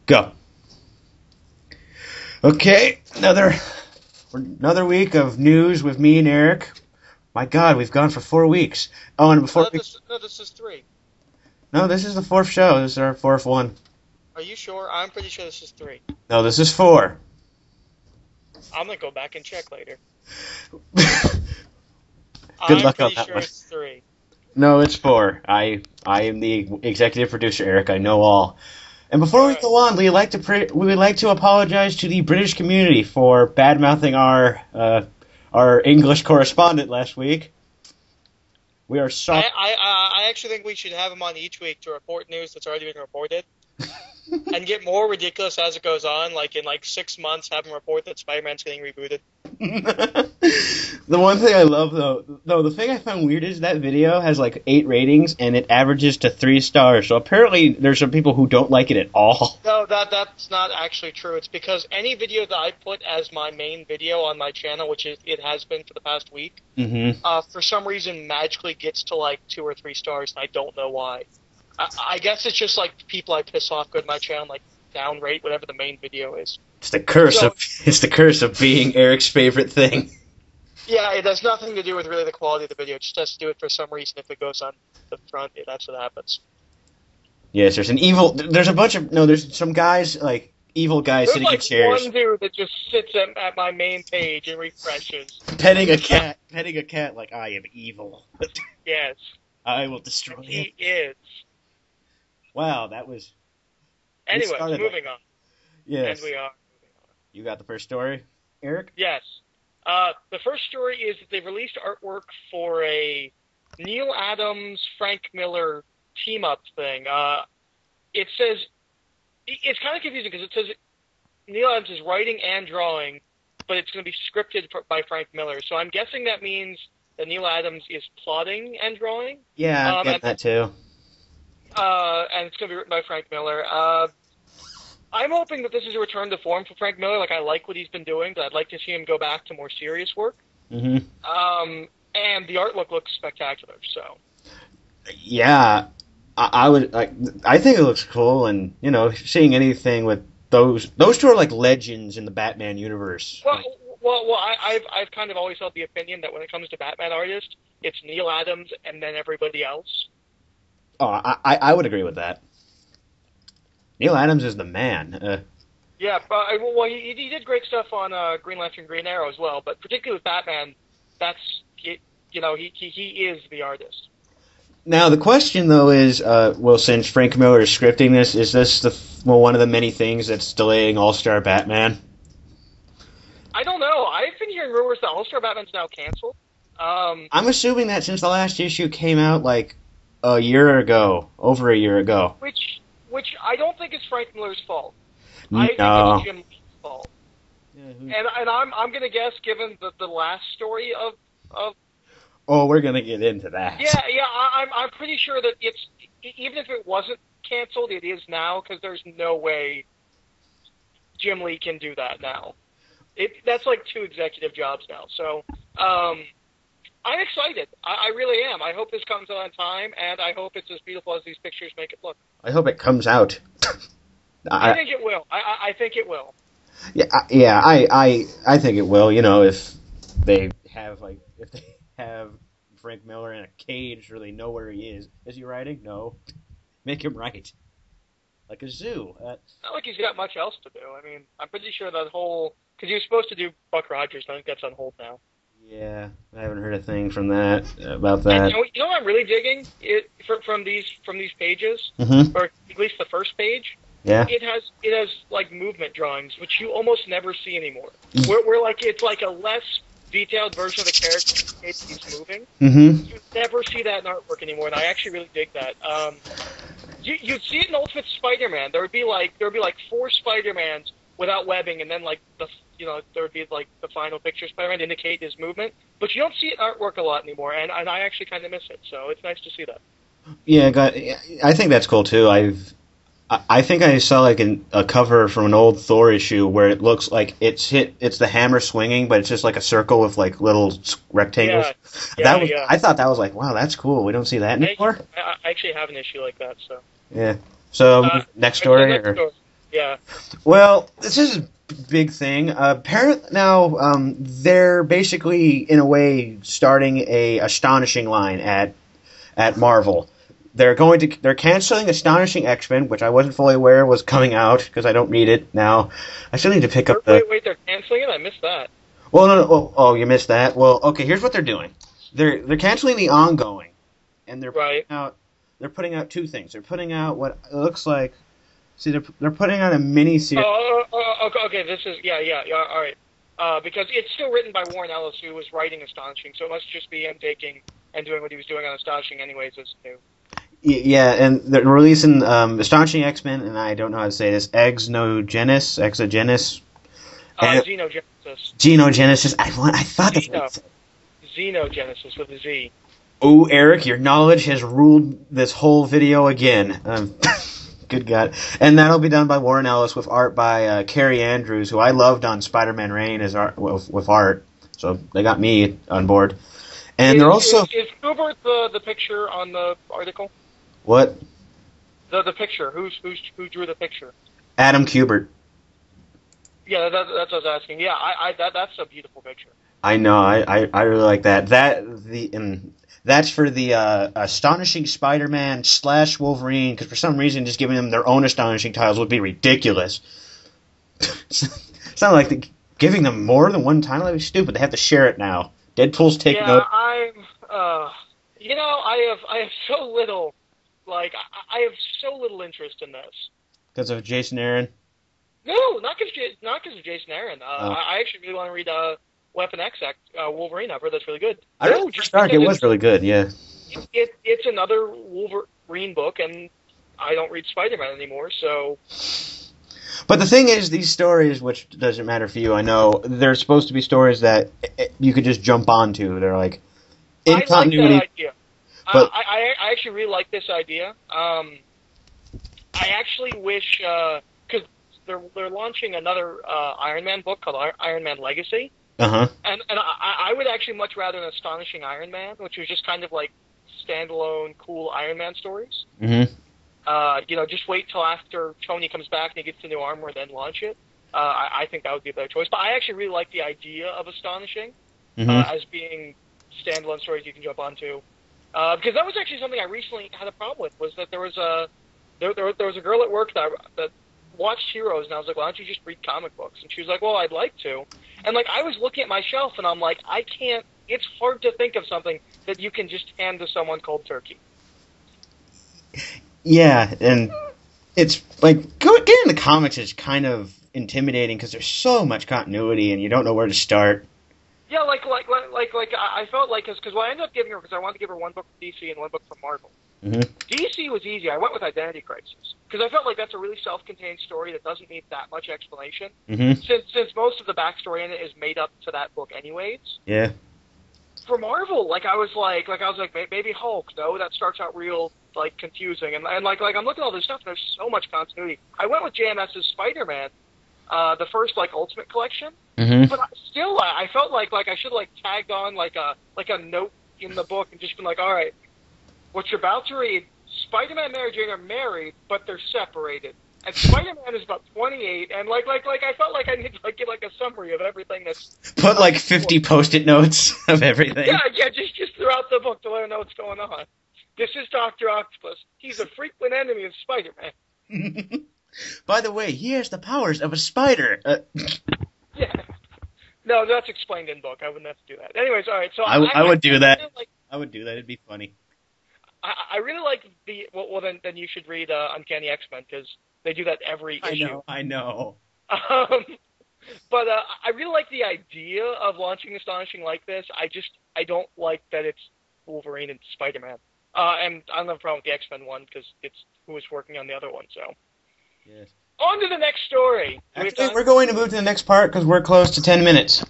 Go. Okay, another week of news with me and Eric. My God, we've gone for 4 weeks. Oh, and before this is 3. No, this is the 4th show. This is our 4th one. Are you sure? I'm pretty sure this is 3. No, this is 4. I'm gonna go back and check later. Good luck on I'm pretty that sure one. it's 3. No, it's 4. I am the executive producer, Eric. I know all. And before we go on, we would like to apologize to the British community for bad-mouthing our English correspondent last week. We are sorry. I actually think we should have him on each week to report news that's already been reported. And get more ridiculous as it goes on. Like in 6 months, have him report that Spider-Man's getting rebooted. The one thing I love, though, the thing I found weird is that video has 8 ratings and it averages to 3 stars. So apparently there's some people who don't like it at all. No, that's not actually true. It's because any video that I put as my main video on my channel, which it has been for the past week, for some reason magically gets to 2 or 3 stars, and I don't know why. I guess it's just people I piss off go to my channel, downrate whatever the main video is. It's the curse of being Eric's favorite thing. Yeah, it has nothing to do with really the quality of the video. It just has to do it for some reason. If it goes on the front, that's what happens. Yes, there's some guys, evil guys sitting in chairs. There's one dude that just sits at my main page and refreshes. Petting a cat like I am evil. Yes. I will destroy him. He is. Wow, that was... Anyway, moving on. Yes. And we are moving on. You got the first story, Eric? Yes. The first story is that they've released artwork for a Neil Adams, Frank Miller team-up thing. It says... It's kind of confusing because it says Neil Adams is writing and drawing, but it's going to be scripted by Frank Miller. So I'm guessing that means that Neil Adams is plotting and drawing. Yeah, I get that too. And it's going to be written by Frank Miller. I'm hoping that this is a return to form for Frank Miller. I like what he's been doing, but I'd like to see him go back to more serious work. Mm-hmm. And the artwork looks spectacular, so. Yeah, I think it looks cool, and, seeing anything with those two are like legends in the Batman universe. Well, I've kind of always held the opinion that when it comes to Batman artists, it's Neil Adams and then everybody else. Oh, I would agree with that. Neil Adams is the man. Yeah, well, he did great stuff on Green Lantern, Green Arrow as well, but particularly with Batman, he is the artist. Now, the question, though, is, since Frank Miller is scripting this, is this one of the many things that's delaying All-Star Batman? I don't know. I've been hearing rumors that All-Star Batman's now canceled. I'm assuming that since the last issue came out, over a year ago. Which I don't think is Frank Miller's fault. No. I think it's Jim Lee's fault. Yeah, and I'm going to guess, given the last story of... Oh, we're going to get into that. Yeah, I'm pretty sure that it's... Even if it wasn't canceled, it is now, because there's no way Jim Lee can do that now. That's 2 executive jobs now. So, I'm excited. I really am. I hope this comes out on time, and I hope it's as beautiful as these pictures make it look. I hope it comes out. I think it will. I think it will. Yeah. I think it will. If they have Frank Miller in a cage where they know where he is. Is he writing? No. Make him write. Like a zoo. Not like he's got much else to do. I mean, I'm pretty sure that whole... Because he was supposed to do Buck Rogers, and I think that's on hold now. Yeah, I haven't heard a thing about that. And, you know what I'm really digging from these pages, mm-hmm. or at least the first page? Yeah. It has movement drawings, which you almost never see anymore. Where it's a less detailed version of the character he's moving. Mm-hmm. You never see that in artwork anymore, and I actually really dig that. You'd see it in Ultimate Spider-Man. There would be 4 Spider-Mans without webbing, and then there would be the final picture Spider-Man to indicate his movement. But you don't see it in artwork a lot anymore, and I actually kind of miss it. So it's nice to see that. Yeah, I think that's cool too. I think I saw a cover from an old Thor issue where it looks like it's the hammer swinging, but it's just a circle with little rectangles. Yeah. I thought that was wow, that's cool. We don't see that anymore. I actually have an issue like that. So yeah. So next story. Yeah. Well, this is a big thing. Apparently now they're basically, in a way, starting a Astonishing line at Marvel. They're canceling Astonishing X-Men, which I wasn't fully aware was coming out because I don't read it now. I still need to pick up the. Wait, they're canceling it? I missed that. Well, no, oh, you missed that. Well, okay, here's what they're doing. They're canceling the ongoing, and Right. they're putting out two things. They're putting out what it looks like. See, they're putting out a mini series. Okay. This is all right. Because it's still written by Warren Ellis, who was writing Astonishing, so it must just be him taking and doing what he was doing on Astonishing, anyways. As new. Yeah, and they're releasing Astonishing X-Men, and I don't know how to say this. Exogenesis. Xenogenesis. Genogenesis. I thought that's what it said. Xenogenesis with a Z. Oh, Eric, your knowledge has ruled this whole video again. Good God. And that'll be done by Warren Ellis with art by Carrie Andrews, who I loved on Spider-Man Reign as art, with art. So they got me on board. And they're also... Is Kubert the picture on the article? What? The picture. Who drew the picture? Adam Kubert. Yeah, that's what I was asking. Yeah, that's a beautiful picture. I know. I really like that. That's for the Astonishing Spider-Man / Wolverine, because for some reason just giving them their own Astonishing titles would be ridiculous. It's not like giving them more than one title. That would be stupid. They have to share it now. Deadpool's taking note. I have so little, I have so little interest in this. Because of Jason Aaron? No, not because of Jason Aaron. I actually really want to read Weapon X Wolverine. I've heard that's really good. I read the start. It was really good, yeah. It's another Wolverine book, and I don't read Spider-Man anymore, so... But the thing is, these stories, which doesn't matter for you, I know, they're supposed to be stories that you could just jump onto. They're like, in continuity. I like that idea. But I actually really like this idea. I actually wish... because they're launching another Iron Man book called Iron Man Legacy. Uh-huh. And I would actually much rather an Astonishing Iron Man, which was just kind of like standalone, cool Iron Man stories. Mm-hmm. Just wait till after Tony comes back and he gets the new armor, then launch it. I think that would be a better choice. But I actually really like the idea of Astonishing as being standalone stories you can jump onto. Because that was actually something I recently had a problem with, was that there was a girl at work that watched Heroes, and I was like, why don't you just read comic books? And she was like, well, I'd like to. And, I was looking at my shelf, and I'm like, I can't, it's hard to think of something that you can just hand to someone cold turkey. Yeah, and it's, getting into comics is kind of intimidating, because there's so much continuity, and you don't know where to start. Yeah, I felt like, because what I ended up giving her, because I wanted to give her one book from DC and one book from Marvel. Mm-hmm. DC was easy. I went with Identity Crisis because I felt like that's a really self-contained story that doesn't need that much explanation. Mm-hmm. Since most of the backstory in it is made up to that book anyways. Yeah. For Marvel, I was like maybe Hulk. No, that starts out real confusing, and I'm looking at all this stuff. And there's so much continuity. I went with JMS's Spider-Man, the first Ultimate Collection. Mm-hmm. But still, I felt like I should tagged on a note in the book and just been like, all right. What you're about to read, Spider-Man and Mary Jane are married, but they're separated. And Spider-Man is about 28, and I felt like I need to give a summary of everything that's... Put 50 Post-it notes of everything. Yeah, just throughout the book to let her know what's going on. This is Dr. Octopus. He's a frequent enemy of Spider-Man. By the way, he has the powers of a spider. Yeah. No, that's explained in book. I wouldn't have to do that. Anyways, all right, so... I would do that. I would do that. It'd be funny. I really like then you should read Uncanny X-Men, because they do that every issue. I know. But I really like the idea of launching Astonishing like this. I don't like that it's Wolverine and Spider-Man. And I don't have a problem with the X-Men one, because it's who was working on the other one, so. Yes. On to the next story. Actually, we're going to move to the next part, because we're close to 10 minutes.